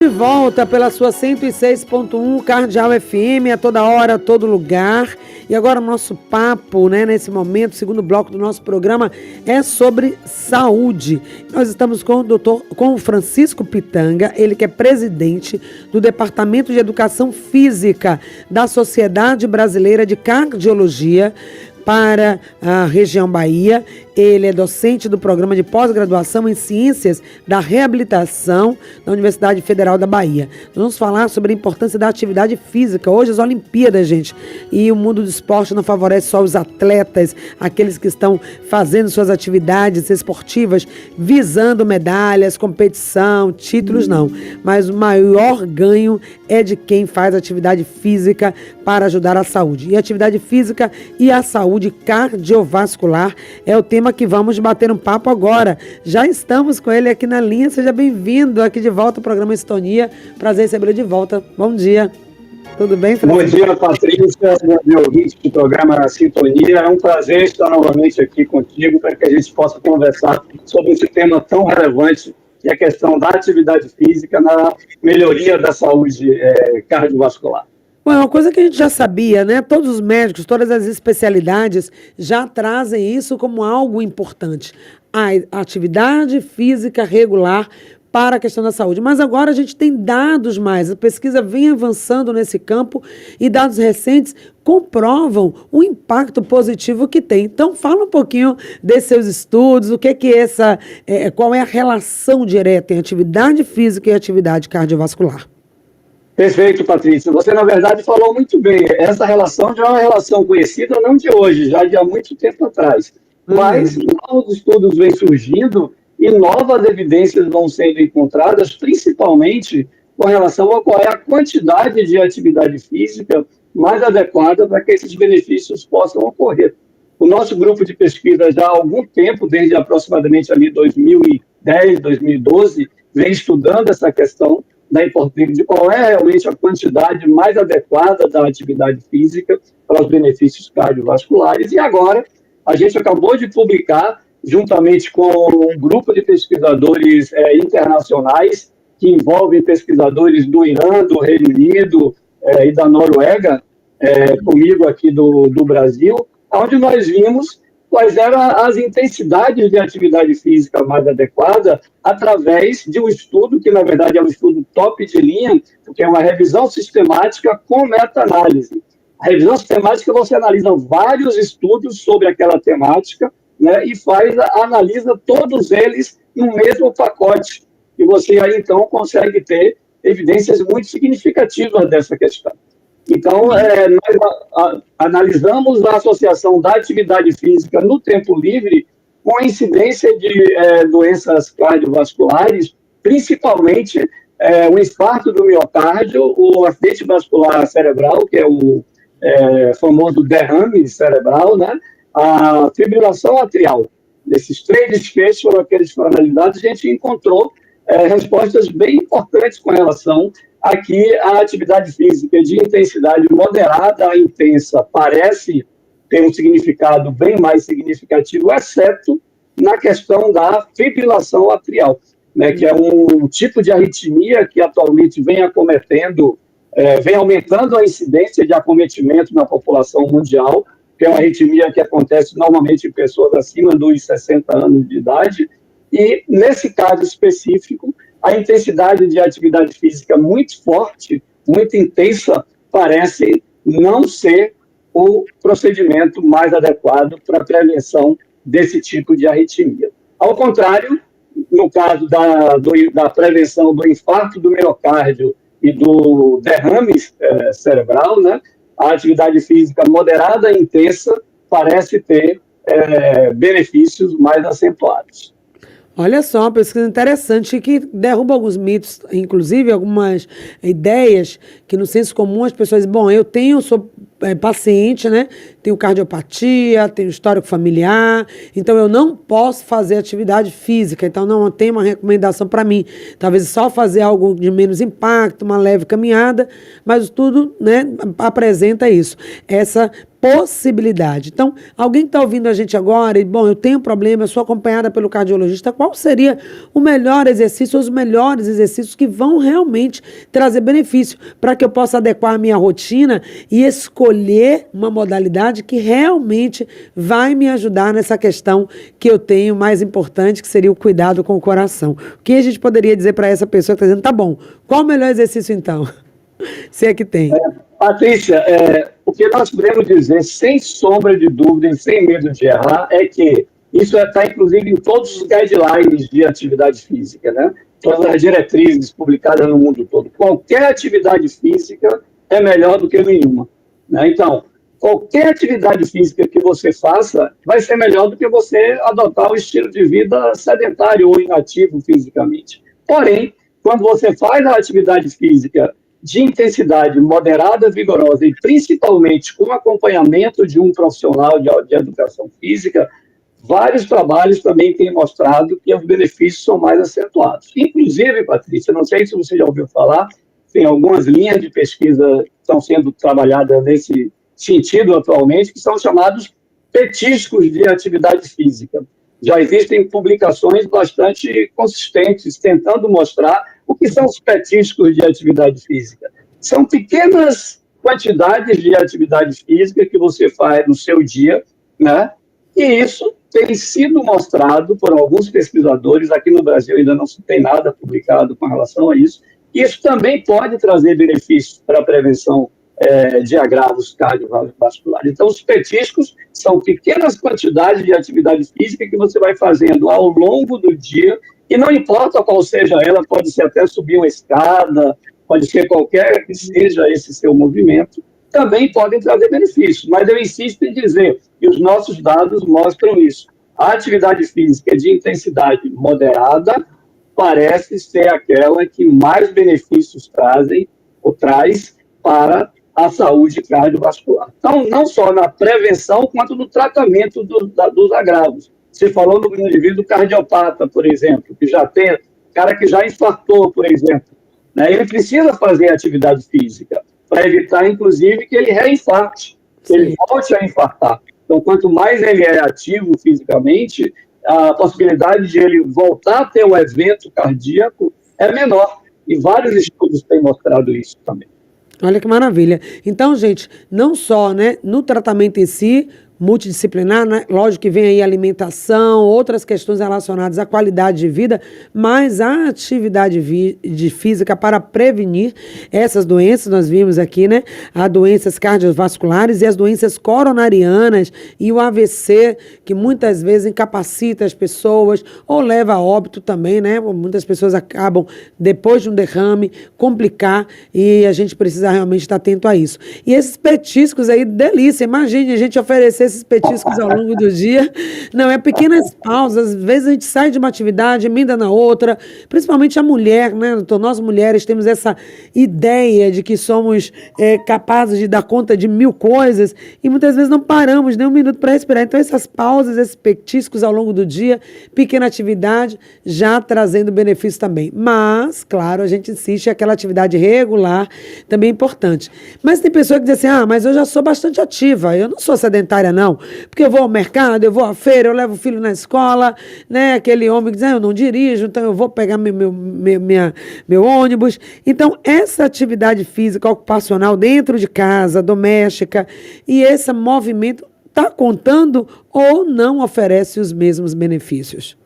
De volta pela sua 106.1 Cardeal FM, a toda hora, a todo lugar. E agora o nosso papo, nesse momento, segundo bloco do nosso programa, é sobre saúde. Nós estamos com o Francisco Pitanga, ele que é presidente do Departamento de Educação Física da Sociedade Brasileira de Cardiologia para a região Bahia. Ele é docente do programa de pós-graduação em Ciências da Reabilitação da Universidade Federal da Bahia. Nós vamos falar sobre a importância da atividade física. Hoje as Olimpíadas, gente, e o mundo do esporte não favorece só os atletas, aqueles que estão fazendo suas atividades esportivas, visando medalhas, competição, títulos, não. Mas o maior ganho é de quem faz atividade física para ajudar a saúde. E a atividade física e a saúde cardiovascular é o tema que vamos bater um papo agora. Já estamos com ele aqui na linha. Seja bem-vindo aqui de volta ao programa Sintonia. Prazer recebê-lo de volta. Bom dia. Tudo bem, Francisco? Bom dia, Patrícia, meu ouvinte do programa Sintonia. É um prazer estar novamente aqui contigo para que a gente possa conversar sobre esse tema tão relevante, que é a questão da atividade física na melhoria da saúde cardiovascular. Bom, é uma coisa que a gente já sabia, né? Todos os médicos, todas as especialidades já trazem isso como algo importante. A atividade física regular para a questão da saúde. Mas agora a gente tem dados mais. A pesquisa vem avançando nesse campo e dados recentes comprovam o impacto positivo que tem. Então, fala um pouquinho desses seus estudos, qual é a relação direta entre atividade física e atividade cardiovascular. Perfeito, Patrícia. Você, na verdade, falou muito bem. Essa relação já é uma relação conhecida não de hoje, já de há muito tempo atrás. Mas novos estudos vêm surgindo e novas evidências vão sendo encontradas, principalmente com relação a qual é a quantidade de atividade física mais adequada para que esses benefícios possam ocorrer. O nosso grupo de pesquisa já há algum tempo, desde aproximadamente ali 2010, 2012, vem estudando essa questão da importância de qual é realmente a quantidade mais adequada da atividade física para os benefícios cardiovasculares. E agora, a gente acabou de publicar, juntamente com um grupo de pesquisadores internacionais, que envolvem pesquisadores do Irã, do Reino Unido e da Noruega, comigo aqui do Brasil, onde nós vimos quais eram as intensidades de atividade física mais adequada através de um estudo, que na verdade é um estudo top de linha, que é uma revisão sistemática com meta-análise. A revisão sistemática, você analisa vários estudos sobre aquela temática, né, e analisa todos eles no mesmo pacote. E você aí, então, consegue ter evidências muito significativas dessa questão. Então, nós analisamos a associação da atividade física no tempo livre com a incidência de doenças cardiovasculares, principalmente o infarto do miocárdio, o acidente vascular cerebral, que é o famoso derrame cerebral, né? A fibrilação atrial. Desses três desfechos foram aqueles que foram analisados, a gente encontrou respostas bem importantes com relação a que a atividade física de intensidade moderada a intensa parece ter um significado bem mais significativo, exceto na questão da fibrilação atrial, né, que é um tipo de arritmia que atualmente vem aumentando a incidência de acometimento na população mundial, que é uma arritmia que acontece normalmente em pessoas acima dos 60 anos de idade, e nesse caso específico, a intensidade de atividade física muito forte, muito intensa, parece não ser o procedimento mais adequado para a prevenção desse tipo de arritmia. Ao contrário, no caso da prevenção do infarto do miocárdio e do derrame cerebral, né, a atividade física moderada e intensa parece ter benefícios mais acentuados. Olha só, uma pesquisa interessante que derruba alguns mitos, inclusive algumas ideias que no senso comum as pessoas dizem, bom, sou paciente, né? Tenho cardiopatia, tenho histórico familiar, então eu não posso fazer atividade física, então não tem uma recomendação para mim. Talvez só fazer algo de menos impacto, uma leve caminhada, mas tudo, né, apresenta isso. Essa possibilidade. Então, alguém que está ouvindo a gente agora e, bom, eu tenho um problema, eu sou acompanhada pelo cardiologista, qual seria o melhor exercício, os melhores exercícios que vão realmente trazer benefício para que eu possa adequar a minha rotina e escolher uma modalidade que realmente vai me ajudar nessa questão que eu tenho mais importante, que seria o cuidado com o coração. O que a gente poderia dizer para essa pessoa que está dizendo, tá bom, qual o melhor exercício então? Se é que tem. Patrícia, o que nós podemos dizer, sem sombra de dúvida e sem medo de errar, é que isso está, inclusive, em todos os guidelines de atividade física, né? Todas as diretrizes publicadas no mundo todo. Qualquer atividade física é melhor do que nenhuma, né? Então, qualquer atividade física que você faça vai ser melhor do que você adotar o estilo de vida sedentário ou inativo fisicamente. Porém, quando você faz a atividade física de intensidade moderada, vigorosa e principalmente com acompanhamento de um profissional de educação física, vários trabalhos também têm mostrado que os benefícios são mais acentuados. Inclusive, Patrícia, não sei se você já ouviu falar, tem algumas linhas de pesquisa que estão sendo trabalhadas nesse sentido atualmente, que são chamados petiscos de atividade física. Já existem publicações bastante consistentes tentando mostrar o que são os petiscos de atividade física. São pequenas quantidades de atividade física que você faz no seu dia, né? E isso tem sido mostrado por alguns pesquisadores, aqui no Brasil ainda não se tem nada publicado com relação a isso, e isso também pode trazer benefícios para a prevenção de agravos cardiovasculares. Então, os petiscos são pequenas quantidades de atividade física que você vai fazendo ao longo do dia, e não importa qual seja ela, pode ser até subir uma escada, pode ser qualquer que seja esse seu movimento, também podem trazer benefícios. Mas eu insisto em dizer, e os nossos dados mostram isso, a atividade física de intensidade moderada parece ser aquela que mais benefícios traz para a saúde cardiovascular. Então, não só na prevenção, quanto no tratamento dos agravos. Você falou do indivíduo cardiopata, por exemplo, que já tem, cara que já infartou, por exemplo, né? Ele precisa fazer atividade física para evitar, inclusive, que ele reinfarte, que ele volte a infartar. Então, quanto mais ele é ativo fisicamente, a possibilidade de ele voltar a ter um evento cardíaco é menor. E vários estudos têm mostrado isso também. Olha que maravilha. Então, gente, não só, né, no tratamento em si, multidisciplinar, né? Lógico que vem aí alimentação, outras questões relacionadas à qualidade de vida, mas a atividade de física para prevenir essas doenças, nós vimos aqui, né? As doenças cardiovasculares e as doenças coronarianas e o AVC, que muitas vezes incapacita as pessoas ou leva a óbito também, né? Muitas pessoas acabam, depois de um derrame, complicar e a gente precisa realmente estar atento a isso. E esses petiscos aí, delícia, imagine a gente oferecer esses petiscos ao longo do dia. Não, é pequenas pausas. Às vezes a gente sai de uma atividade, emenda na outra. Principalmente a mulher, né, doutor? Nós mulheres temos essa ideia de que somos capazes de dar conta de 1000 coisas e muitas vezes não paramos nem um minuto para respirar. Então essas pausas, esses petiscos ao longo do dia, pequena atividade, já trazendo benefício também. Mas, claro, a gente insiste que aquela atividade regular também é importante. Mas tem pessoa que diz assim, mas eu já sou bastante ativa, eu não sou sedentária não, porque eu vou ao mercado, eu vou à feira, eu levo o filho na escola, né? Aquele homem que diz, eu não dirijo, então eu vou pegar meu ônibus. Então, essa atividade física ocupacional dentro de casa, doméstica, e esse movimento está contando ou não oferece os mesmos benefícios?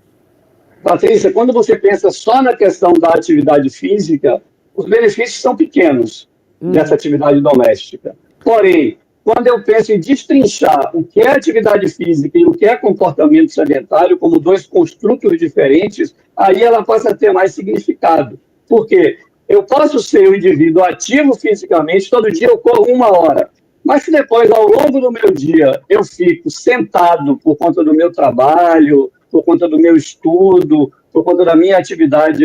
Patrícia, quando você pensa só na questão da atividade física, os benefícios são pequenos dessa atividade doméstica. Porém, quando eu penso em destrinchar o que é atividade física e o que é comportamento sedentário como dois construtos diferentes, aí ela passa a ter mais significado. Por quê? Eu posso ser um indivíduo ativo fisicamente, todo dia eu corro 1 hora, mas se depois, ao longo do meu dia, eu fico sentado por conta do meu trabalho, por conta do meu estudo, por conta da minha atividade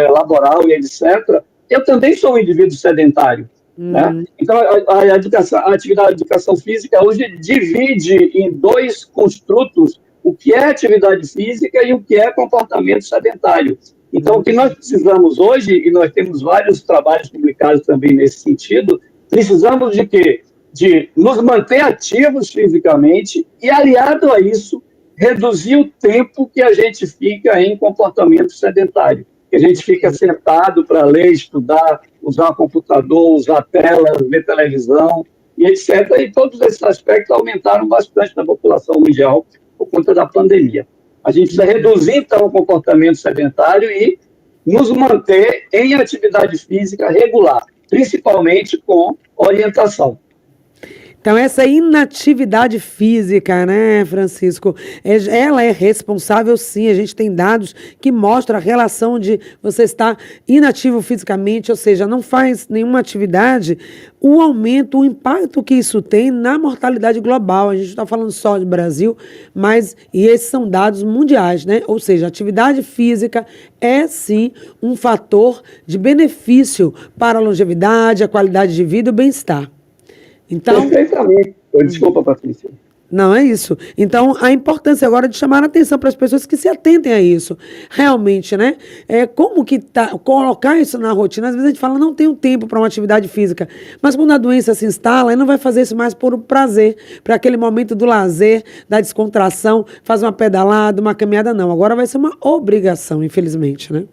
laboral e etc., eu também sou um indivíduo sedentário. Né? Então, a atividade de educação física hoje divide em 2 construtos o que é atividade física e o que é comportamento sedentário. Então, o que nós precisamos hoje, e nós temos vários trabalhos publicados também nesse sentido, precisamos de quê? de nos manter ativos fisicamente e, aliado a isso, reduzir o tempo que a gente fica em comportamento sedentário. Que a gente fica sentado para ler, estudar, usar computador, usar tela, ver televisão, e etc. E todos esses aspectos aumentaram bastante na população mundial por conta da pandemia. A gente precisa reduzir, então, o comportamento sedentário e nos manter em atividade física regular, principalmente com orientação. Então, essa inatividade física, né, Francisco, ela é responsável, sim. A gente tem dados que mostram a relação de você estar inativo fisicamente, ou seja, não faz nenhuma atividade, o aumento, o impacto que isso tem na mortalidade global. A gente não está falando só do Brasil, mas e esses são dados mundiais, né? Ou seja, a atividade física é, sim, um fator de benefício para a longevidade, a qualidade de vida e o bem-estar. Então, perfeitamente. Desculpa, Patrícia. Não, é isso. Então, a importância agora de chamar a atenção para as pessoas que se atentem a isso. Realmente, né? Como que colocar isso na rotina? Às vezes a gente fala, não tenho tempo para uma atividade física. Mas quando a doença se instala, aí não vai fazer isso mais por prazer, para aquele momento do lazer, da descontração, fazer uma pedalada, uma caminhada, não. Agora vai ser uma obrigação, infelizmente, né?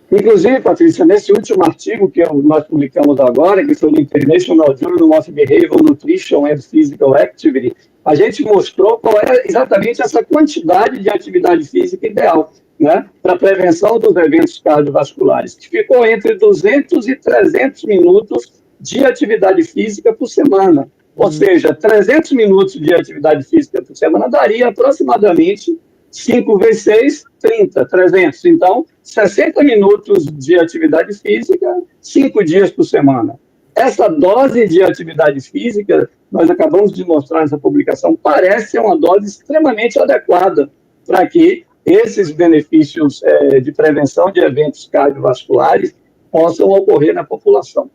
Inclusive, Patrícia, nesse último artigo que nós publicamos agora, que foi no International Journal of Behavioral Nutrition and Physical Activity, a gente mostrou qual é exatamente essa quantidade de atividade física ideal, né, para a prevenção dos eventos cardiovasculares, que ficou entre 200 e 300 minutos de atividade física por semana. Ou seja, 300 minutos de atividade física por semana daria aproximadamente 5 vezes 6, 30, 300. Então, 60 minutos de atividade física, 5 dias por semana. Essa dose de atividade física, nós acabamos de mostrar nessa publicação, parece ser uma dose extremamente adequada para que esses benefícios de prevenção de eventos cardiovasculares possam ocorrer na população.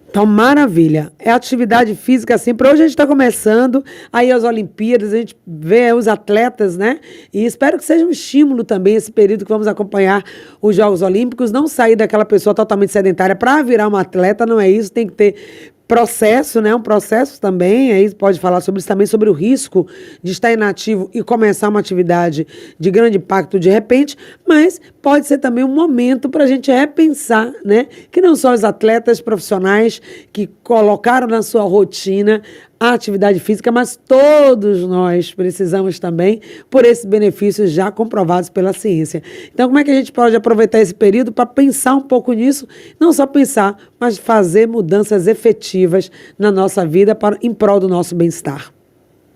Então, maravilha. É atividade física sempre. Hoje a gente está começando aí as Olimpíadas, a gente vê os atletas, né? E espero que seja um estímulo também esse período que vamos acompanhar os Jogos Olímpicos, não sair daquela pessoa totalmente sedentária para virar uma atleta, não é isso, tem que ter processo, né? Um processo também, aí pode falar sobre isso também, sobre o risco de estar inativo e começar uma atividade de grande impacto de repente, mas pode ser também um momento para a gente repensar, né? Que não só os atletas profissionais que colocaram na sua rotina a atividade física, mas todos nós precisamos também por esses benefícios já comprovados pela ciência. Então, como é que a gente pode aproveitar esse período para pensar um pouco nisso? Não só pensar, mas fazer mudanças efetivas na nossa vida em prol do nosso bem-estar.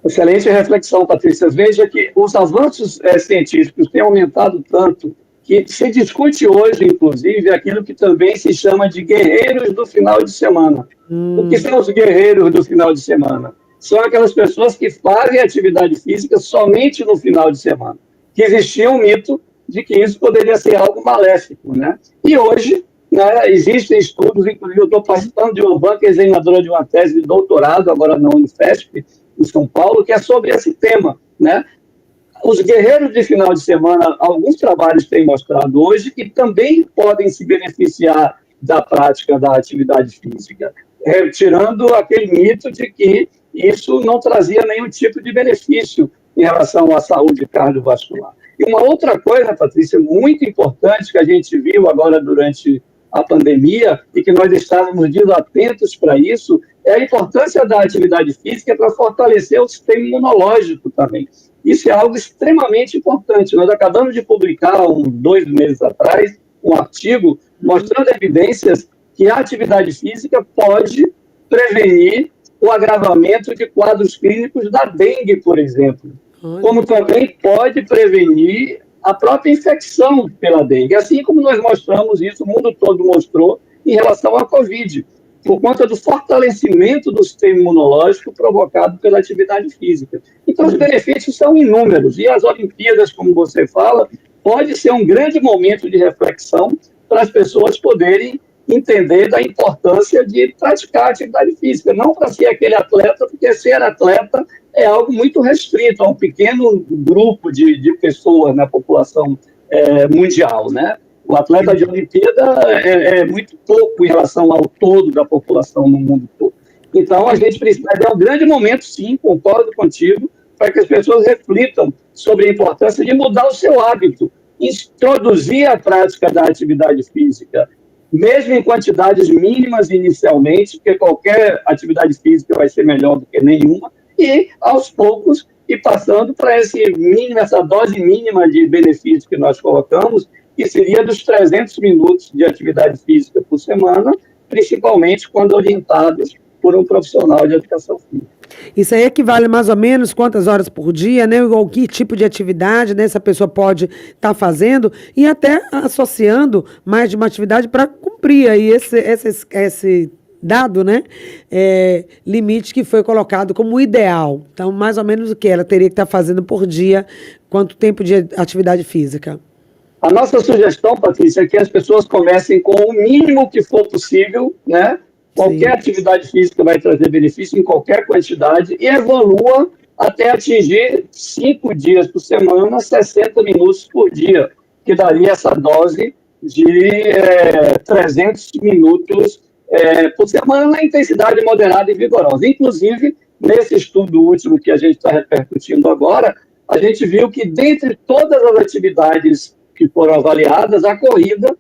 Excelente reflexão, Patrícia. Veja que os avanços científicos têm aumentado tanto que se discute hoje, inclusive, aquilo que também se chama de guerreiros do final de semana. O que são os guerreiros do final de semana? São aquelas pessoas que fazem atividade física somente no final de semana. Que existia um mito de que isso poderia ser algo maléfico, né? E hoje, né, existem estudos, inclusive eu estou participando de uma banca examinadora de uma tese de doutorado, agora na Unifesp, em São Paulo, que é sobre esse tema, né? Os guerreiros de final de semana, alguns trabalhos têm mostrado hoje que também podem se beneficiar da prática da atividade física, tirando aquele mito de que isso não trazia nenhum tipo de benefício em relação à saúde cardiovascular. E uma outra coisa, Patrícia, muito importante que a gente viu agora durante a pandemia e que nós estávamos atentos para isso, é a importância da atividade física para fortalecer o sistema imunológico também. Isso é algo extremamente importante. Nós acabamos de publicar, 2 meses atrás, um artigo mostrando evidências que a atividade física pode prevenir o agravamento de quadros clínicos da dengue, por exemplo. Como também pode prevenir a própria infecção pela dengue. Assim como nós mostramos isso, o mundo todo mostrou em relação à Covid, por conta do fortalecimento do sistema imunológico provocado pela atividade física. Então, os benefícios são inúmeros. E as Olimpíadas, como você fala, pode ser um grande momento de reflexão para as pessoas poderem entender da importância de praticar atividade física. Não para ser aquele atleta, porque ser atleta é algo muito restrito a um pequeno grupo de pessoas na população mundial, né? O atleta de Olimpíada é muito pouco em relação ao todo da população no mundo todo. Então, a gente precisa, é um grande momento, sim, concordo contigo, para que as pessoas reflitam sobre a importância de mudar o seu hábito, introduzir a prática da atividade física, mesmo em quantidades mínimas inicialmente, porque qualquer atividade física vai ser melhor do que nenhuma, e, aos poucos, ir passando para essa dose mínima de benefício que nós colocamos, que seria dos 300 minutos de atividade física por semana, principalmente quando orientados por um profissional de educação física. Isso aí equivale mais ou menos quantas horas por dia, né? Ou que tipo de atividade, né? Essa pessoa pode estar fazendo e até associando mais de uma atividade para cumprir aí esse dado, né? Limite que foi colocado como ideal. Então, mais ou menos o que ela teria que estar fazendo por dia, quanto tempo de atividade física? A nossa sugestão, Patrícia, é que as pessoas comecem com o mínimo que for possível, né? Qualquer atividade física vai trazer benefício em qualquer quantidade e evolua até atingir 5 dias por semana, 60 minutos por dia, que daria essa dose de 300 minutos por semana na intensidade moderada e vigorosa. Inclusive, nesse estudo último que a gente está repercutindo agora, a gente viu que dentre todas as atividades que foram avaliadas, a corrida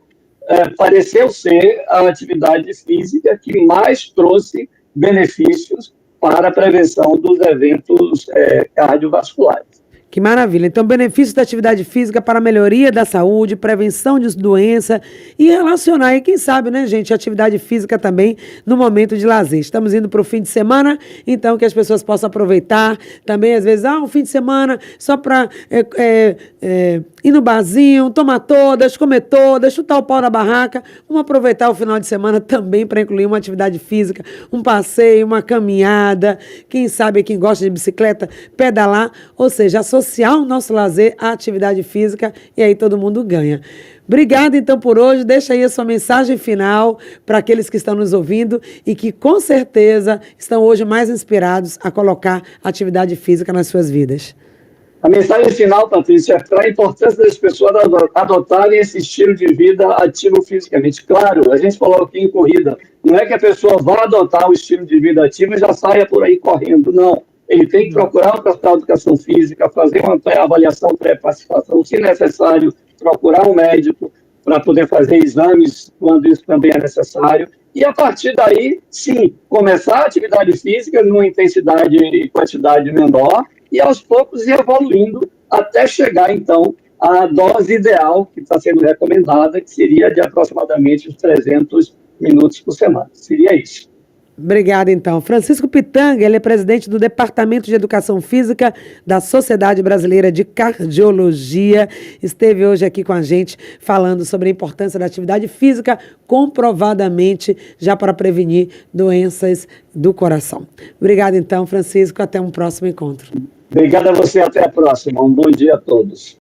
pareceu ser a atividade física que mais trouxe benefícios para a prevenção dos eventos cardiovasculares. Que maravilha. Então, benefícios da atividade física para a melhoria da saúde, prevenção de doença e relacionar, e quem sabe, né, gente, a atividade física também no momento de lazer. Estamos indo para o fim de semana, então que as pessoas possam aproveitar também, às vezes, um fim de semana só para ir no barzinho, tomar todas, comer todas, chutar o pau na barraca. Vamos aproveitar o final de semana também para incluir uma atividade física, um passeio, uma caminhada, quem sabe quem gosta de bicicleta, pedalar, ou seja, associar o nosso lazer à atividade física e aí todo mundo ganha. Obrigada, então, por hoje. Deixa aí a sua mensagem final para aqueles que estão nos ouvindo e que, com certeza, estão hoje mais inspirados a colocar atividade física nas suas vidas. A mensagem final, Patrícia, é para a importância das pessoas adotarem esse estilo de vida ativo fisicamente. Claro, a gente falou aqui em corrida, não é que a pessoa vá adotar o estilo de vida ativo e já saia por aí correndo, não. Ele tem que procurar um profissional de educação física, fazer uma avaliação pré-participação, se necessário, procurar um médico para poder fazer exames quando isso também é necessário. E, a partir daí, sim, começar a atividade física numa intensidade e quantidade menor e, aos poucos, ir evoluindo até chegar, então, à dose ideal que está sendo recomendada, que seria de aproximadamente uns 300 minutos por semana. Seria isso. Obrigada, então. Francisco Pitanga, ele é presidente do Departamento de Educação Física da Sociedade Brasileira de Cardiologia. Esteve hoje aqui com a gente falando sobre a importância da atividade física, comprovadamente já para prevenir doenças do coração. Obrigada, então, Francisco. Até um próximo encontro. Obrigado a você. Até a próxima. Um bom dia a todos.